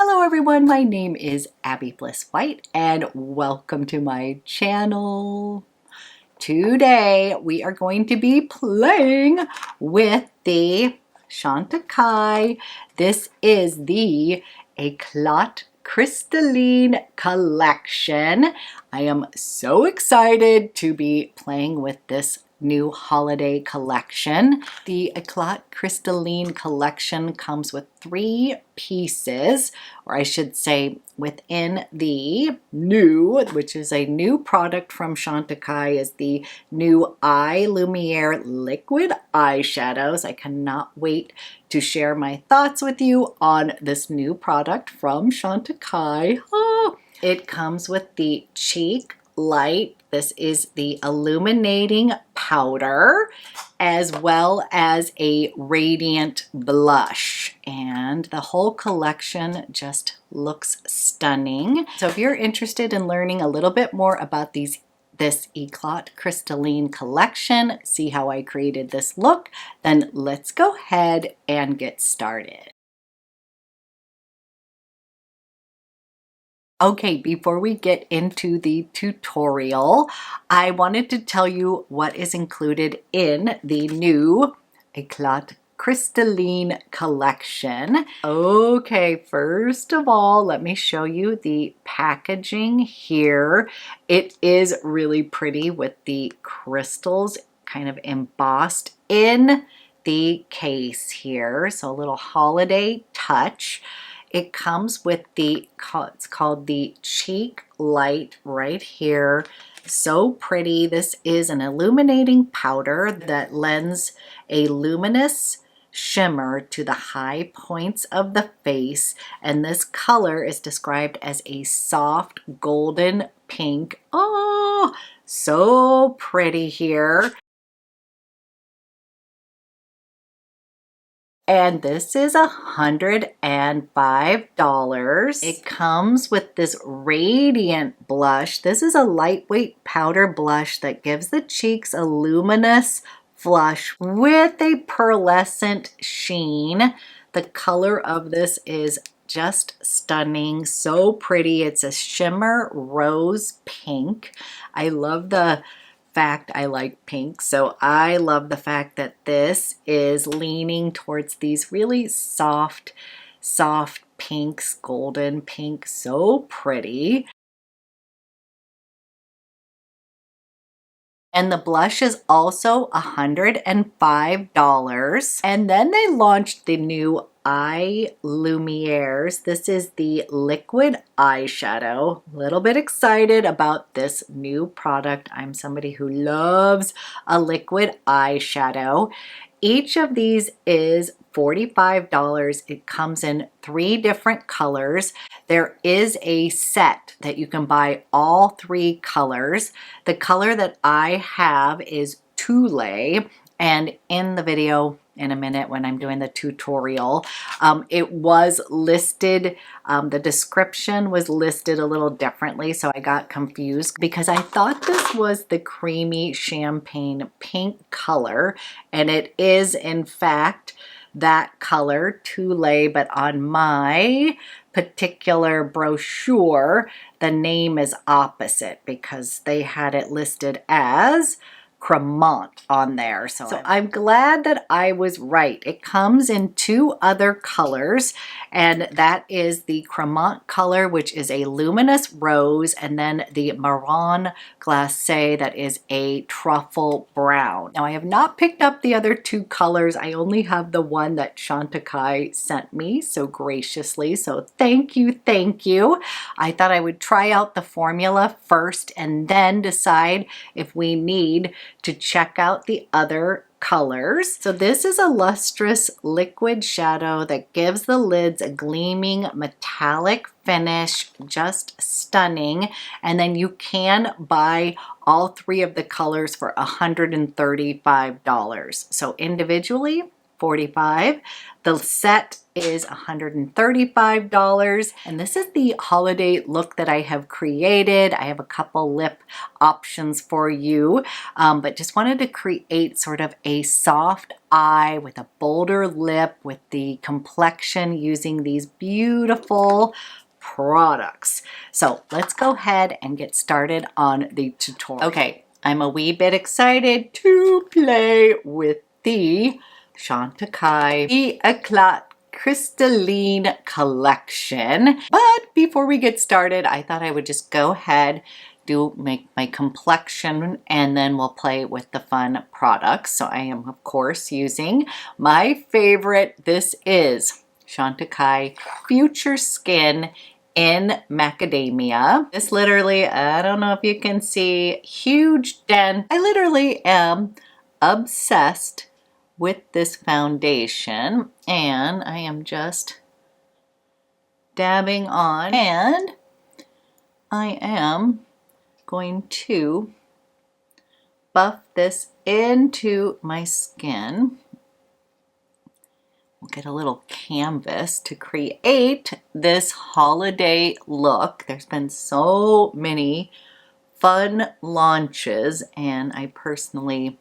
Hello everyone, my name is Abby Bliss White and welcome to my channel. Today we are going to be playing with the Chantecaille. This is the Èclat Cristalline collection. I am so excited to be playing with this new holiday collection. The Èclat Cristalline collection comes with 3 pieces, or I should say within the new, which is a new product from Chantecaille, is the new Lumière liquid eyeshadows. I cannot wait to share my thoughts with you on this new product from Chantecaille. Oh, it comes with the cheek light. This is the illuminating powder, as well as a radiant blush, and the whole collection just looks stunning. So if you're interested in learning a little bit more about this Èclat Cristalline collection, see how I created this look, then let's go ahead and get started. Okay, before we get into the tutorial, I wanted to tell you what is included in the new Èclat Cristalline collection. Okay, first of all, let me show you the packaging here. It is really pretty with the crystals kind of embossed in the case here. So a little holiday touch. It comes with it's called the cheek light right here. So pretty. This is an illuminating powder that lends a luminous shimmer to the high points of the face, and this color is described as a soft golden pink. Oh, so pretty here. And this is $105. It comes with this radiant blush. This is a lightweight powder blush that gives the cheeks a luminous flush with a pearlescent sheen. The color of this is just stunning, so pretty. It's a shimmer rose pink. I love the fact I like pink, so I love the fact that this is leaning towards these really soft pinks, golden pink, so pretty. And the blush is also $105. And then they launched the new Lumières. This is the liquid eyeshadow. A little bit excited about this new product. I'm somebody who loves a liquid eyeshadow. Each of these is $45. It comes in 3 different colors. There is a set that you can buy all 3 colors. The color that I have is Tulle, and in the video in a minute when I'm doing the tutorial, it was listed, the description was listed a little differently, so I got confused because I thought this was the creamy champagne pink color, and it is in fact that color, Tulle, but on my particular brochure, the name is opposite because they had it listed as Cremant on there. So I'm glad that I was right. It comes in 2 other colors, and that is the Cremant color, which is a luminous rose, and then the Marron Glace, that is a truffle brown. Now I have not picked up the other 2 colors. I only have the one that Chantecaille sent me so graciously. So thank you, thank you. I thought I would try out the formula first and then decide if we need to check out the other colors. So this is a lustrous liquid shadow that gives the lids a gleaming metallic finish, just stunning. And then you can buy all 3 of the colors for $135. So individually, $45. The set is $135, and this is the holiday look that I have created. I have a couple lip options for you, but just wanted to create sort of a soft eye with a bolder lip with the complexion using these beautiful products. So let's go ahead and get started on the tutorial. Okay, I'm a wee bit excited to play with the Chantecaille Èclat Cristalline collection. But before we get started, I thought I would just go ahead, make my complexion, and then we'll play with the fun products. So I am, of course, using my favorite. This is Chantecaille Future Skin in Macadamia. This literally, I don't know if you can see, huge dent. I literally am obsessed with this foundation, and I am just dabbing on, and I am going to buff this into my skin. We'll get a little canvas to create this holiday look. There's been so many fun launches, and I personally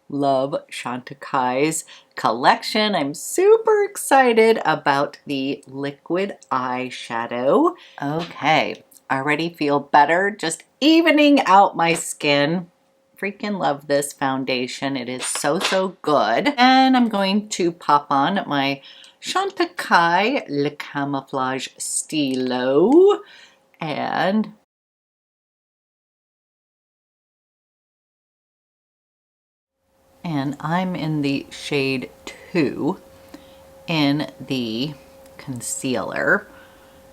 love Chantecaille's collection. I'm super excited about the liquid eyeshadow. Okay, already feel better, just evening out my skin. Freaking love this foundation. It is so good. And I'm going to pop on my Chantecaille Le Camouflage Stylo, and I'm in the shade 2 in the concealer.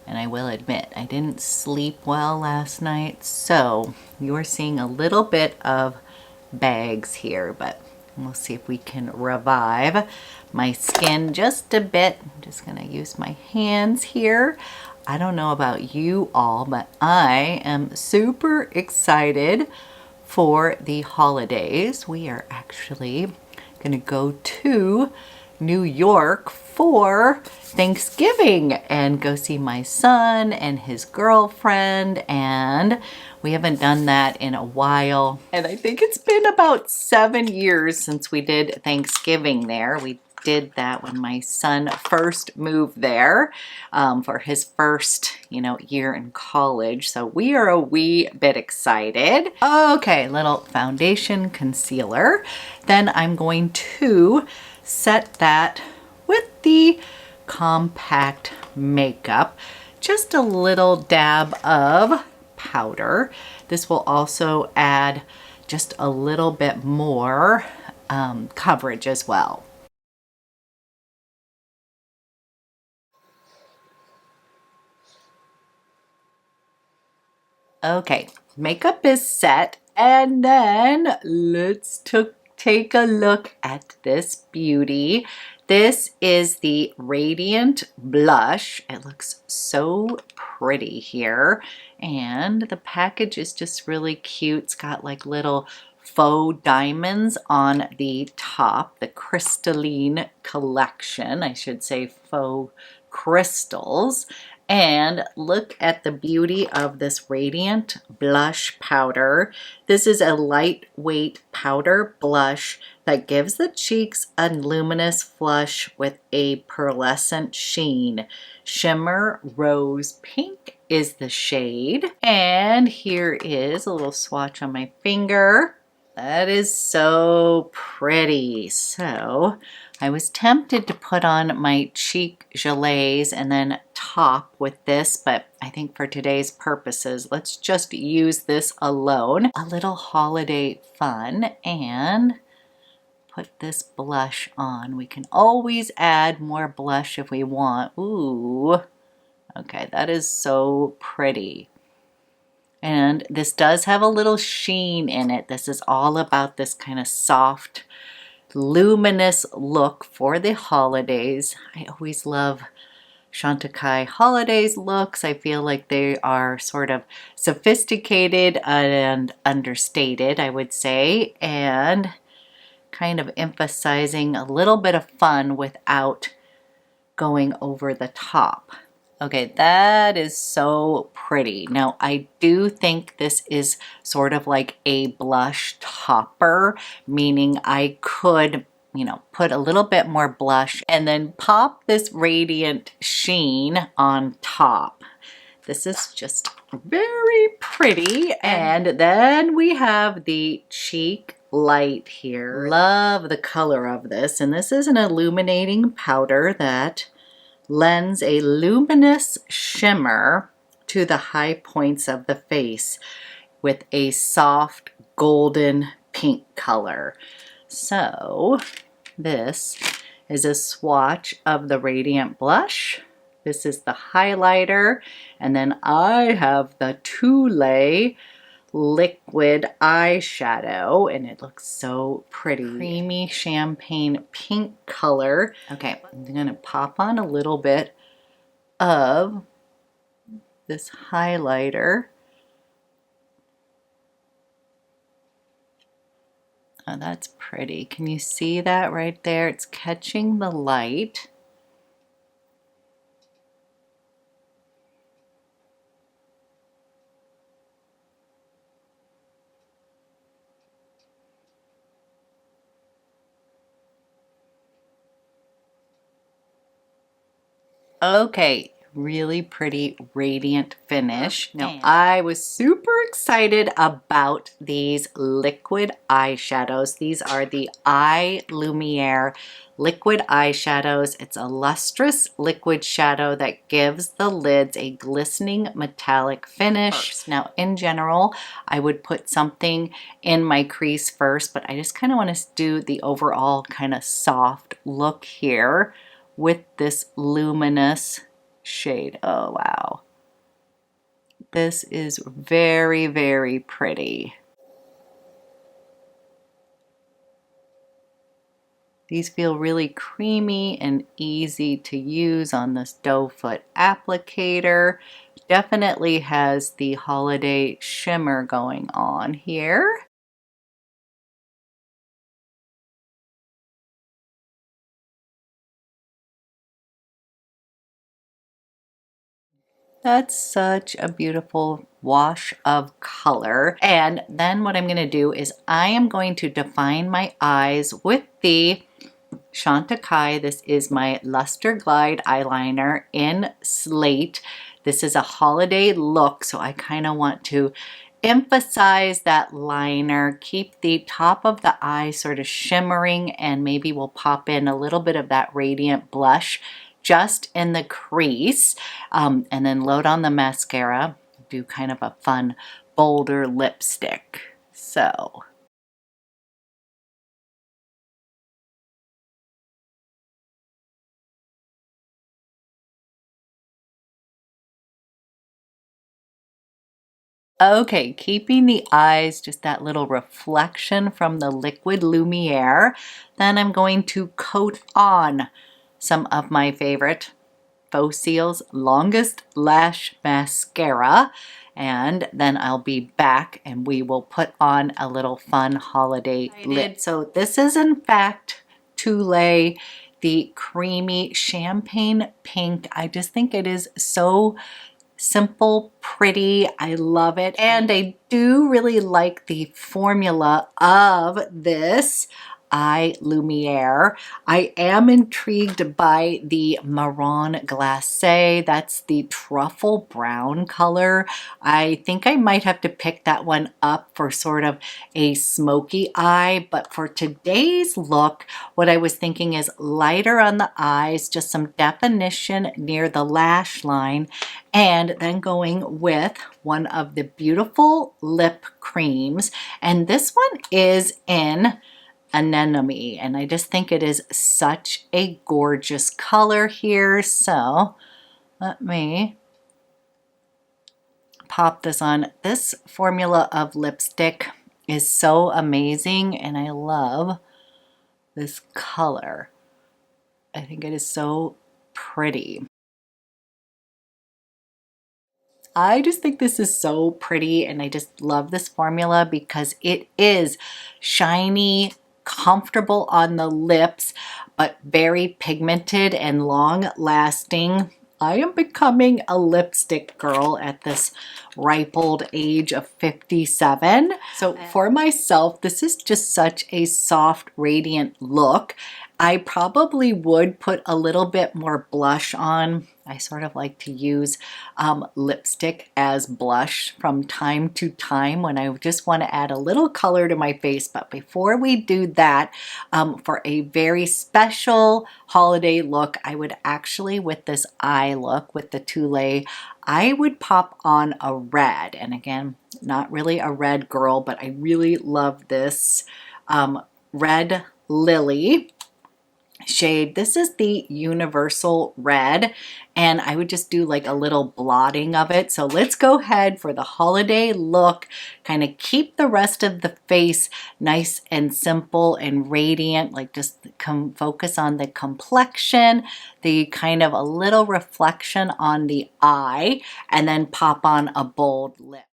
And I will admit, I didn't sleep well last night, so you're seeing a little bit of bags here, but we'll see if we can revive my skin just a bit. I'm just gonna use my hands here. I don't know about you all, but I am super excited for the holidays. We are actually gonna go to New York for Thanksgiving and go see my son and his girlfriend, and we haven't done that in a while, and I think it's been about 7 years since we did Thanksgiving there. We did that when my son first moved there for his first, year in college. So we are a wee bit excited. Okay, little foundation concealer. Then I'm going to set that with the compact makeup. Just a little dab of powder. This will also add just a little bit more coverage as well. Okay, makeup is set, and then let's take a look at this beauty. This is the Radiant Blush. It looks so pretty here, and the package is just really cute. It's got like little faux diamonds on the top, the Crystalline collection, I should say faux crystals. And look at the beauty of this Radiant Blush powder. This is a lightweight powder blush that gives the cheeks a luminous flush with a pearlescent sheen. Shimmer Rose Pink is the shade. And here is a little swatch on my finger. That is so pretty. So I was tempted to put on my cheek gelées and then top with this, but I think for today's purposes, let's just use this alone. A little holiday fun, and put this blush on. We can always add more blush if we want. Ooh, okay, that is so pretty. And this does have a little sheen in it. This is all about this kind of soft, luminous look for the holidays. I always love Chantecaille holidays looks. I feel like they are sort of sophisticated and understated, I would say, and kind of emphasizing a little bit of fun without going over the top. Okay, that is so pretty. Now, I do think this is sort of like a blush topper, meaning I could, you know, put a little bit more blush and then pop this radiant sheen on top. This is just very pretty. And then we have the cheek light here. Love the color of this. And this is an illuminating powder that lends a luminous shimmer to the high points of the face with a soft golden pink color. So this is a swatch of the Radiant Blush. This is the highlighter, and then I have the Tulle liquid eyeshadow, and it looks so pretty. Creamy champagne pink color. Okay, I'm gonna pop on a little bit of this highlighter. Oh, that's pretty. Can you see that right there? It's catching the light. Okay, really pretty radiant finish. Now, I was super excited about these liquid eyeshadows. These are the Lumière liquid eyeshadows. It's a lustrous liquid shadow that gives the lids a glistening metallic finish. Now, in general, I would put something in my crease first, but I just kind of want to do the overall kind of soft look here with this luminous shade. Oh, wow. This is very, very pretty. These feel really creamy and easy to use on this doe foot applicator. Definitely has the holiday shimmer going on here. That's such a beautiful wash of color. And then what I'm going to do is I am going to define my eyes with the Chantecaille. This is my Luster Glide eyeliner in Slate. This is a holiday look, so I kind of want to emphasize that liner, keep the top of the eye sort of shimmering, and maybe we'll pop in a little bit of that radiant blush just in the crease, and then load on the mascara, do kind of a fun bolder lipstick. So okay, keeping the eyes just that little reflection from the liquid Lumière. Then I'm going to coat on some of my favorite Faux Seal's Longest Lash Mascara. And then I'll be back and we will put on a little fun holiday lip. So this is in fact Tulle, the creamy champagne pink. I just think it is so simple, pretty. I love it. And I do really like the formula of this Lumière. I am intrigued by the Marron Glace. That's the truffle brown color. I think I might have to pick that one up for sort of a smoky eye, but for today's look, what I was thinking is lighter on the eyes, just some definition near the lash line, and then going with one of the beautiful lip creams. And this one is in Anemone, and I just think it is such a gorgeous color here. So let me pop this on. This formula of lipstick is so amazing, and I love this color. I think it is so pretty. I just think this is so pretty, and I just love this formula because it is shiny, comfortable on the lips, but very pigmented and long lasting. I am becoming a lipstick girl at this ripe old age of 57. So for myself, this is just such a soft, radiant look. I probably would put a little bit more blush on. I sort of like to use lipstick as blush from time to time when I just want to add a little color to my face. But before we do that, for a very special holiday look, I would actually, with this eye look, with the Tulle, I would pop on a red. And again, not really a red girl, but I really love this Red Lily shade. This is the universal red, and I would just do like a little blotting of it. So let's go ahead for the holiday look, kind of keep the rest of the face nice and simple and radiant, like just focus on the complexion, the kind of a little reflection on the eye, and then pop on a bold lip.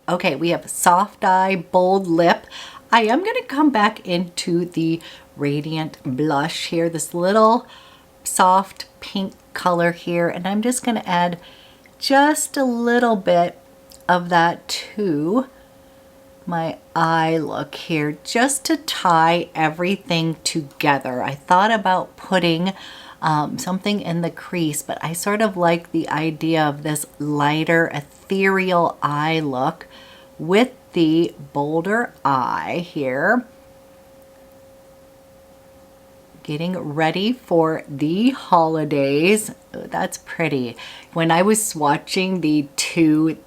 Okay, we have soft eye, bold lip. I am going to come back into the radiant blush here, this little soft pink color here, and I'm just going to add just a little bit of that to my eye look here, just to tie everything together. I thought about putting something in the crease, but I sort of like the idea of this lighter ethereal eye look with the bolder eye here. Getting ready for the holidays. Oh, that's pretty. When I was swatching the two,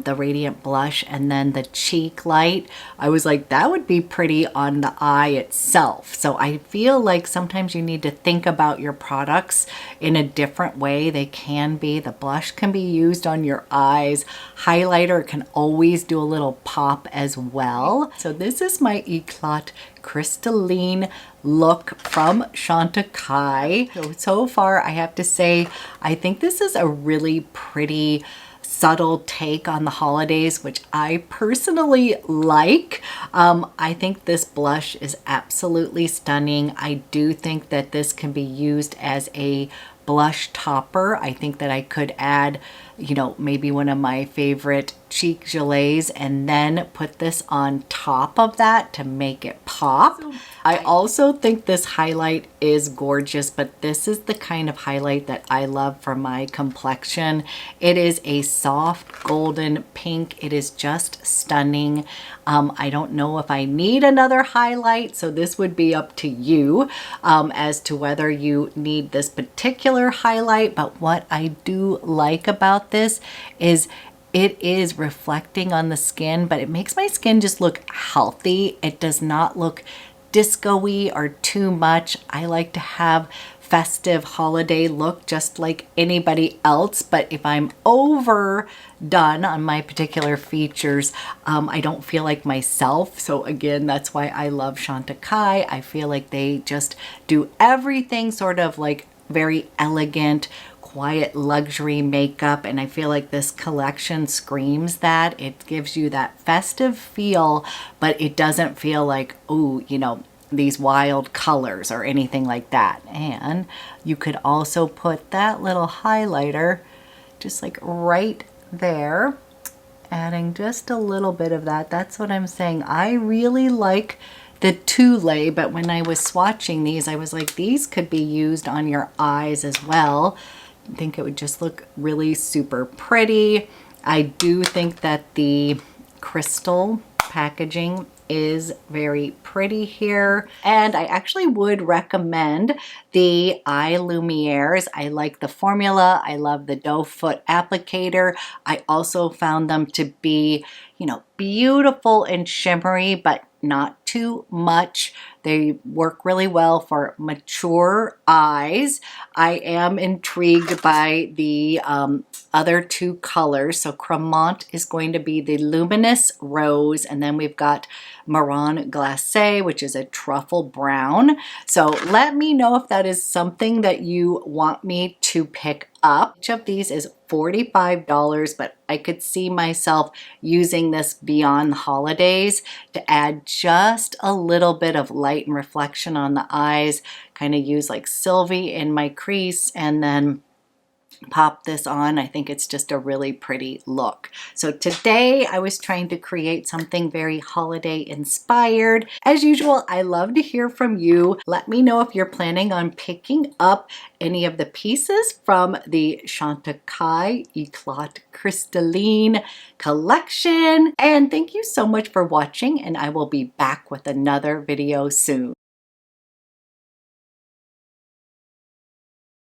the radiant blush and then the cheek light, I was like, that would be pretty on the eye itself. So I feel like sometimes you need to think about your products in a different way. They can be, the blush can be used on your eyes. Highlighter can always do a little pop as well. So this is my Eclat Crystalline look from Chantecaille. So far, I have to say, I think this is a really pretty subtle take on the holidays, which I personally like. I think this blush is absolutely stunning. I do think that this can be used as a blush topper. I think that I could add, you know, maybe one of my favorite cheek gelées and then put this on top of that to make it pop. I also think this highlight is gorgeous, but this is the kind of highlight that I love for my complexion. It is a soft golden pink. It is just stunning. I don't know if I need another highlight, so this would be up to you as to whether you need this particular highlight. But what I do like about this is it is reflecting on the skin, but it makes my skin just look healthy. It does not look disco-y or too much. I like to have festive holiday look just like anybody else, but if I'm overdone on my particular features, I don't feel like myself. So again, that's why I love Chantecaille. I feel like they just do everything sort of like very elegant, quiet luxury makeup, and I feel like this collection screams that. It gives you that festive feel, but it doesn't feel like, oh, you know, these wild colors or anything like that. And you could also put that little highlighter just like right there, adding just a little bit of that. That's what I'm saying. I really like the Tulle, but when I was swatching these, I was like, these could be used on your eyes as well. I think it would just look really super pretty. I do think that the crystal packaging is very pretty here, and I actually would recommend the eye Lumières. I like the formula. I love the doe foot applicator. I also found them to be, you know, beautiful and shimmery, but not too much. They work really well for mature eyes. I am intrigued by the other two colors. So Cremant is going to be the luminous rose, and then we've got Marron Glace, which is a truffle brown. So let me know if that is something that you want me to pick up. Each of these is $45, but I could see myself using this beyond the holidays to add just a little bit of light and reflection on the eyes, kind of use like Sylvie in my crease, and then pop this on. I think it's just a really pretty look. So today I was trying to create something very holiday inspired. As usual, I love to hear from you. Let me know if you're planning on picking up any of the pieces from the Chantecaille Èclat Cristalline collection. And thank you so much for watching, and I will be back with another video soon.